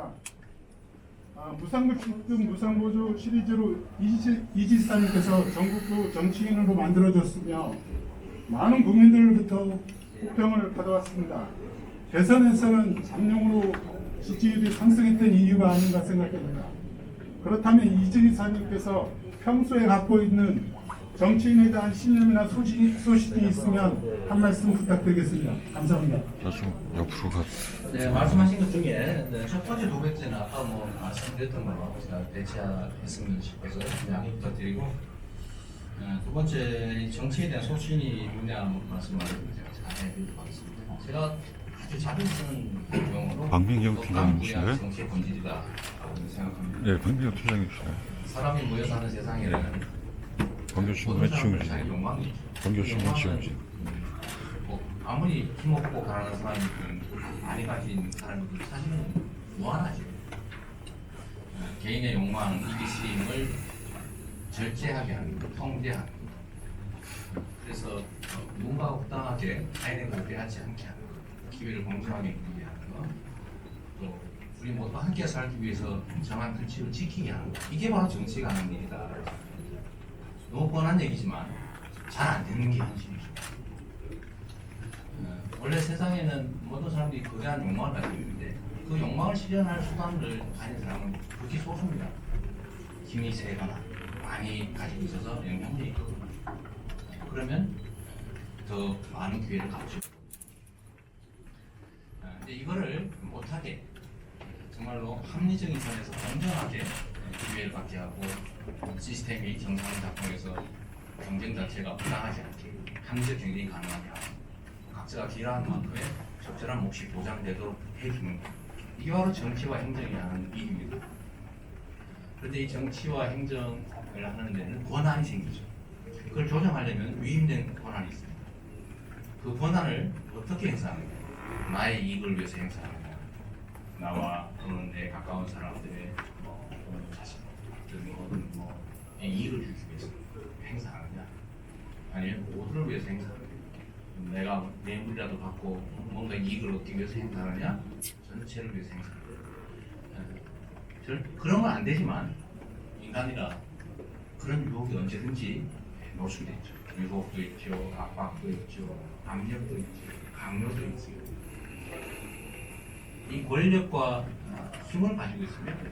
반갑습니다. 무상급 등 무상보조 시리즈로 이지사님께서 전국구 정치인으로 만들어졌으며 많은 국민들로부터 호평을 받아왔습니다. 대선에서는 잠룡으로 지지율이 상승했던 이유가 아닌가 생각됩니다. 그렇다면 이지사님께서 평소에 갖고 있는 정치인에 대한 신념이나 소식이 있으면 한 말씀 부탁드리겠습니다. 감사합니다. 좀 옆으로 가. 네, 말씀하신 것 중에 첫 번째, 두 번째는 아까 말씀드렸던 거로 제가 대체했으면 싶어서 양해 부탁드리고, 두 번째 정치에 대한 소신이 있느냐 말씀을 제가 잘 해드리도록 하겠습니다. 제가 아주 자주 쓰는 용어로 박민경 팀장님이신가요? 정치의 본질이다라고 생각합니다. 네, 박민경 팀장님이시나요? 사람이 모여 사는 세상에는 광교신문의 지용진. 자기 욕망이 있죠. 광교신문의 지용진. 아무리 힘없고 가난한 사람이든 많이 가진 사람이든 사실은 무한하죠. 개인의 욕망, 이기심을 절제하게 하는 것, 통제하는 것. 그래서 누군가 부당하게 타인에 고대하지 않게 하는 것, 기회를 공정하게 누리게 하는 것, 또 우리 모두 함께 살기 위해서 정한 규칙을 지키게 하는 것. 이게 바로 정치가 하는 일이다. 너무 뻔한 얘기지만 잘 안 되는 게 현실이죠. 원래 세상에는 모든 사람들이 거대한 욕망을 가지고 있는데 그 욕망을 실현할 수단을 가진 사람은 극히 소수입니다. 힘이 세거나 많이 가지고 있어서 영향력이 있거든요. 그러면 더 많은 기회를 갖죠. 근데 이거를 못하게 정말로 합리적인 선에서 공정하게 기회를 갖게 하고 시스템이 정상 작동해서 경쟁 자체가 부당하지 않게 합리적 경쟁이 가능하게 하고 각자가 기여한 만큼의 적절한 몫이 보장되도록 해주는 것. 이게 바로 정치와 행정이 하는 일입니다. 그런데 이 정치와 행정을 하는 데는 권한이 생기죠. 그걸 조정하려면 위임된 권한이 있습니다. 그 권한을 어떻게 행사하느냐? 나의 이익을 위해서 행사하느냐? 나와 또는 내 가까운 사람들의 자식, 이익을 주기 위해서 행사하느냐? 아니면 모두를 위해서 행사하느냐? 내가 뇌물이라도 받고 뭔가 이익을 얻기 위해서 행사하느냐? 전체를 위해서 행사하느냐? 그런 건 안 되지만 인간이라 그런 유혹이 언제든지 노출되죠. 유혹도 있죠, 압박도 있죠, 압력도 있죠, 강요도 있죠. 이 권력과 힘을 가지고 있으면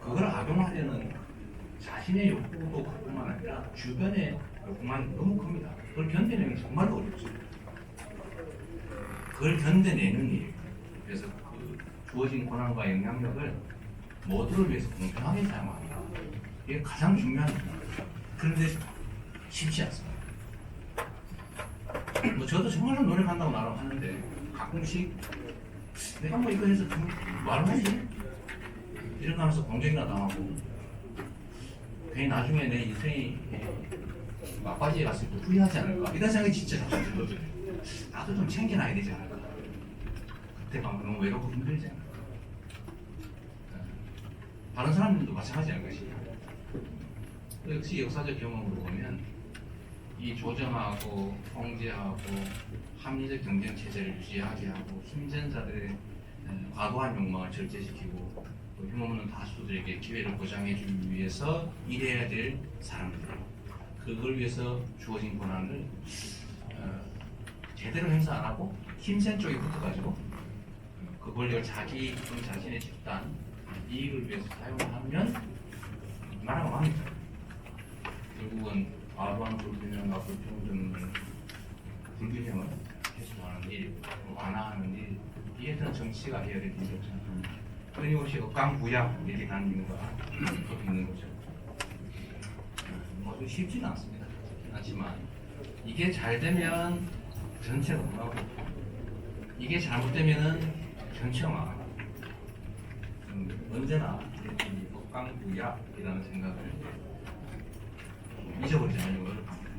그걸 악용하려는 자신의 욕구도 그뿐만 아니라 주변의 욕망이 너무 큽니다. 그걸 견뎌내는 게 정말 어렵습니다. 그걸 견뎌내는 일, 그래서 그 주어진 권한과 영향력을 모두를 위해서 공평하게 사용합니다. 이게 가장 중요한 일입니다. 그런데 쉽지 않습니다. 저도 정말로 노력한다고 나름 하는데 가끔씩 내가 이거 해서 말을 하지? 이런 거 하면서 공격이나 당하고 괜히 나중에 내 인생이 막바지에 갔을 때 후회하지 않을까 이런 생각이 진짜 자주 들거든요. 나도 좀 챙겨놔야 되지 않을까. 그때 가면 너무 외롭고 힘들지 않을까. 다른 사람들도 마찬가지 할 것이냐. 역시 역사적 경험으로 보면 이 조정하고 통제하고 합리적 경쟁 체제를 유지하게 하고 힘센 자들의 과도한 욕망을 절제시키고 힘없는 다수들에게 기회를 보장해주기 위해서 일해야 될 사람들, 그걸 위해서 주어진 권한을 제대로 행사 안 하고 힘센 쪽에 붙어가지고 그 권력을 자기 또는 자신의 집단 이익을 위해서 사용하면 나라가 망합니다. 결국은 과도한 불균형과 불평등을 불균형을 해소하는 일, 완화하는 일, 이에 대한 정치가 해야 될 일이라고 생각합니다. 끊임없이 억강부약 이렇게 가는 이유가 있는 거죠. 좀 쉽지는 않습니다. 하지만 이게 잘 되면 전체가 망하고 이게 잘못되면은 전체가 망합니다. 언제나 이 억강부약이라는 생각을 잊어버리지 않으려고 노력합니다.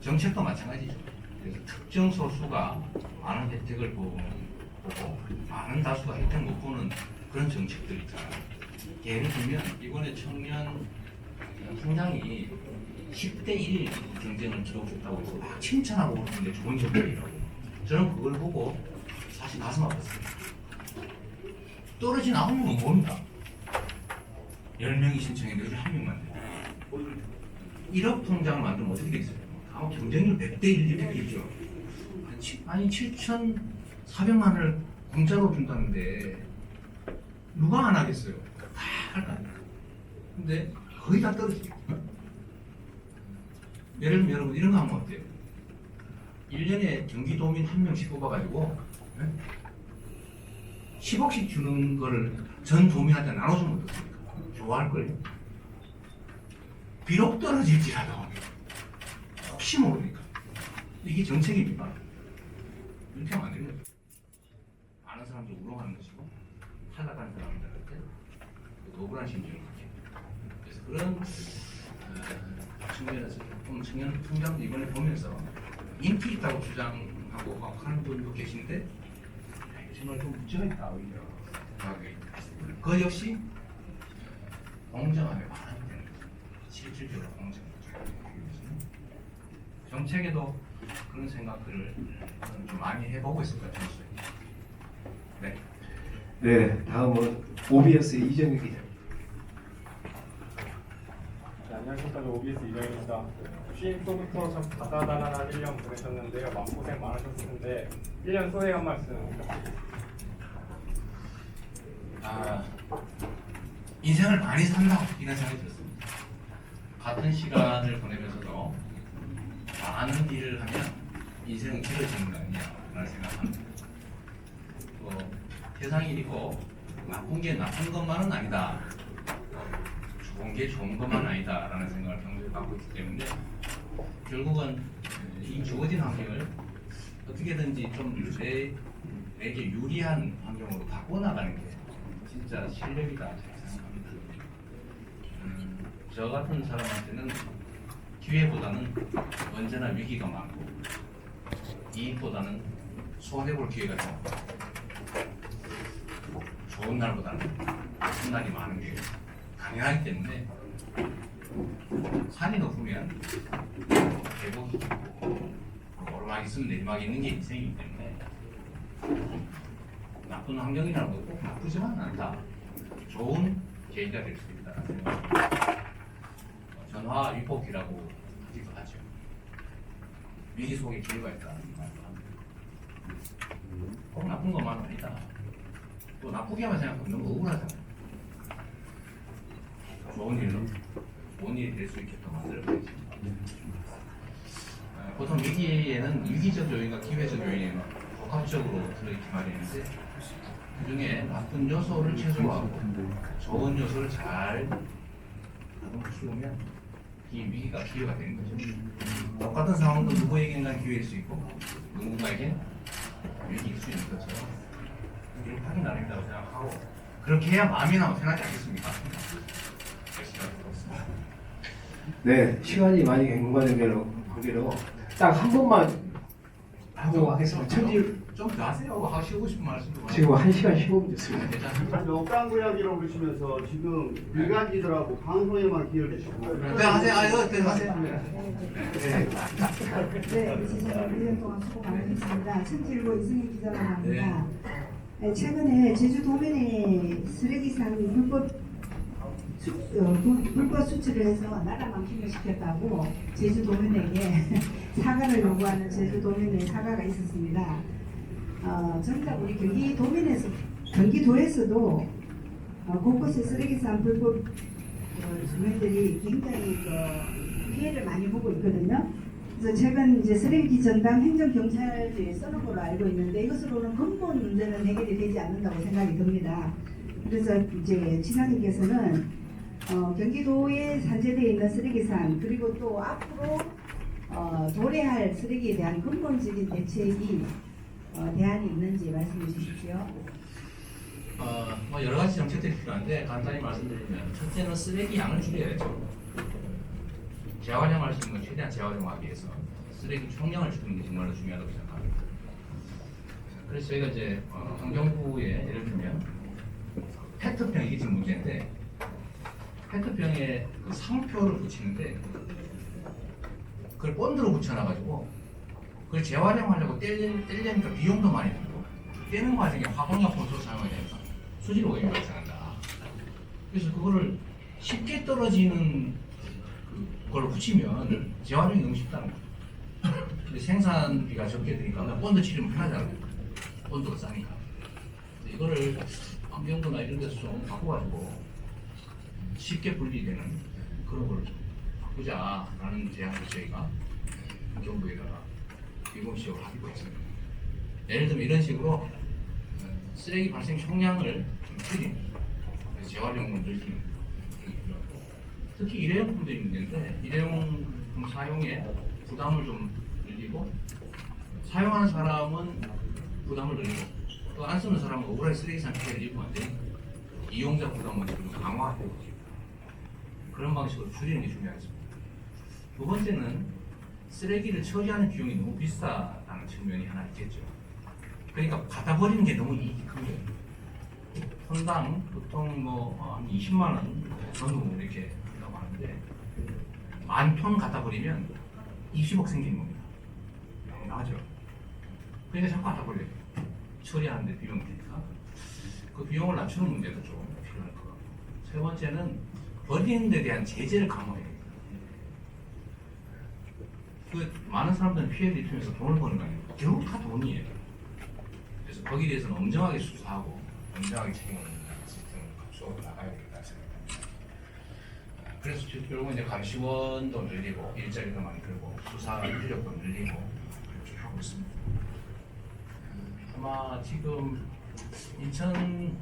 정책도 마찬가지죠. 그래서 특정 소수가 많은 혜택을 보고 많은 다수가 혜택 못 보는 그런 정책들 있잖아요. 예를 들면 이번에 청년 통장이 10대 1 경쟁을 기록했다고 해서 막 칭찬하고 그러는데 좋은 정책이라고. 저는 그걸 보고 사실 가슴 아팠어요. 떨어진 9명은 뭡니까? 10명이 신청했는데 요즘 1명만 돼요. 1억 통장을 만들면 어떻게 되겠어요? 아마 경쟁률 100대 1 이렇게 되겠죠. 아니 7,400만 원을 공짜로 준다는데 누가 안 하겠어요? 다 할 거 아니에요. 근데 거의 다 떨어지죠. 예를 들면 여러분 이런 거 하면 어때요? 1년에 경기도민 1명씩 뽑아가지고 10억씩 주는 거를 전 도민한테 나눠주면 어떻습니까? 좋아할걸요? 비록 떨어질지라도 혹시 모르니까 이게 정책입니까? 이렇게 하면 안 됩니다. 많은 사람들 우롱하는 것이고 탈락하는 사람들한테 억울한 심정을 갖게 됩니다. 그래서 그런 측면에서 좀 청년 통장도 이번에 보면서 인기 있다고 주장하고 막 하는 분도 계신데 정말 좀 문제가 있다 오히려 생각이 있습니다. 그 역시 공정함에 반하게 되는 거죠. 실질적으로 공정. 정책에도 그런 생각들을 좀 많이 해보고 있을 것 같아요. 네. 네, 다음은 OBS 이정희 기자. 네, 안녕하십니까. OBS 이정입니다. 취임서부터 참 다다다난한 1년 보내셨는데요. 마음고생 많으셨을 텐데 1년 소회 한 말씀 부탁드립니다. 인생을 많이 산다 이런 생각이 들었습니다. 같은 시간을 보내면서도 많은 일을 하면 인생은 길어지는 거 아니냐라는 생각합니다. 세상이 있고 나쁜 게 나쁜 것만은 아니다. 좋은 게 좋은 것만 아니다라는 생각을 평소에 갖고 있기 때문에 결국은 이 주어진 환경을 어떻게든지 좀 내게 유리한 환경으로 바꿔나가는 게 진짜 실력이다 생각합니다. 저 같은 사람한테는 기회보다는 언제나 위기가 많고 이익보다는 손해볼 기회가 더 좋은 날보다는 나쁜 날이 많은 게 당연하기 때문에 산이 높으면 계곡이 있고 오르막이 있으면 내리막이 있는 게 인생이기 때문에 나쁜 환경이라는 것도 꼭 나쁘지만 않다. 좋은 계기가 될 수 있다는 생각입니다. 전화 위복이라고 하기도 하죠. 위기 속에 기회가 있다는 말도 합니다. 꼭 나쁜 것만은 아니다. 또 나쁘게만 생각하면 너무 억울하잖아요. 좋은 일이 될 수 있게끔 만들어야지. 보통 위기에는 위기적 요인과 기회적 요인이 복합적으로 들어있기 마련인데 그 중에 나쁜 요소를 최소화하고 좋은 요소를 잘 키우면 이 위기가 기회가 되는 거죠. 똑같은 상황도 누구에게는 기회일 수 있고 누군가에겐 위기일 수 있는 것처럼 이렇게 하기 나름이라고 생각하고 그렇게 해야 마음이 나고 편하지 않겠습니까? 네, 시간이 많이 경과된 관계로 딱 한 번만 하고 하겠습니다. 천지 좀더 하세요. 하시고 싶은 말씀도 지금 1시간 15분 됐습니다. 괜찮습니다. 역광구 이야기로 그러시면서 지금 일간지들하고 방송에만 기여되시고 네, 하세요. 네, 하세요. 네, 지지자 1년 동안 수고 많으셨습니다. 천지일보 이승희 기자라고 합니다. 네, 최근에 제주 도면에 쓰레기상 불법 수출을 해서 나라 망신을 시켰다고 제주 도면에게 사과를 요구하는 제주 도면에 사과가 있었습니다. 정작 우리 경기도에서도 곳곳에 쓰레기상 불법 주민들이 굉장히 피해를 많이 보고 있거든요. 그래서 최근 이제 쓰레기 전담 행정경찰들이 써놓은 걸로 알고 있는데 이것으로는 근본 문제는 해결이 되지 않는다고 생각이 듭니다. 그래서 이제 지사님께서는 경기도에 산재되어 있는 쓰레기산 그리고 또 앞으로 도래할 쓰레기에 대한 근본적인 대책이 대안이 있는지 말씀해 주십시오. 뭐 여러 가지 정책들이 필요한데 간단히 말씀드리면 첫째는 쓰레기 양을 줄여야죠. 재활용할 수 있는 건 최대한 재활용하기 위해서 쓰레기 총량을 줄이는 게 정말로 중요하다고 생각합니다. 그래서 저희가 이제 환경부에 예를 들면 페트병 이게 지금 문제인데 페트병에 그 상표를 붙이는데 그걸 본드로 붙여놔가지고 그걸 재활용하려고 떼려니까 비용도 많이 들고 떼는 과정에 화공약 호수를 사용해야 되니까 수질 오염이 발생한다. 그래서 그거를 쉽게 떨어지는 그걸 붙이면 재활용이 너무 쉽다는 거예요. 근데 생산비가 적게 드니까 그냥 본드 치르면 편하잖아요. 본드가 싸니까. 근데 이거를 환경부나 이런 데서 좀 바꿔가지고 쉽게 분리되는 그런 걸 바꾸자라는 제안을 저희가 환경부에다가 비공식적으로 하기로 했습니다. 예를 들면 이런 식으로 쓰레기 발생 총량을 좀 줄이는, 재활용을 늘리는, 특히 일회용품들이 있는데 일회용품 사용에 부담을 좀 늘리고, 사용하는 사람은 부담을 늘리고 또 안 쓰는 사람은 억울하게 쓰레기산 피해를 입으면 안 되니까 이용자 부담을 좀 강화하고 그런 방식으로 줄이는 게 중요하겠습니다. 두 번째는 쓰레기를 처리하는 비용이 너무 비싸다는 측면이 하나 있겠죠. 그러니까 갖다 버리는 게 너무 이익이 큰 거예요. 톤당 보통 한 20만 원 전후 이렇게 한다고 하는데 10,000톤 갖다 버리면 20억 생기는 겁니다. 나죠. 그러니까 자꾸 갖다 버려요. 처리하는데 비용이 드니까. 그 비용을 낮추는 문제도 좀 필요할 것 같고. 세 번째는 버리는 데 대한 제재를 강화해야 됩니다. 그 많은 사람들은 피해를 입히면서 돈을 버는 거 아니에요. 결국 다 돈이에요. 그래서 거기에 대해서는 엄정하게 수사하고 엄정하게 책임을 묻는 시스템을 갖추어 나가야 되겠다 생각합니다. 그래서 결국은 이제 감시원도 늘리고 일자리도 만들고 수사 인력도 늘리고 이렇게 하고 있습니다. 아마 지금 인천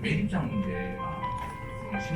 매립장 문제가 너무 심각.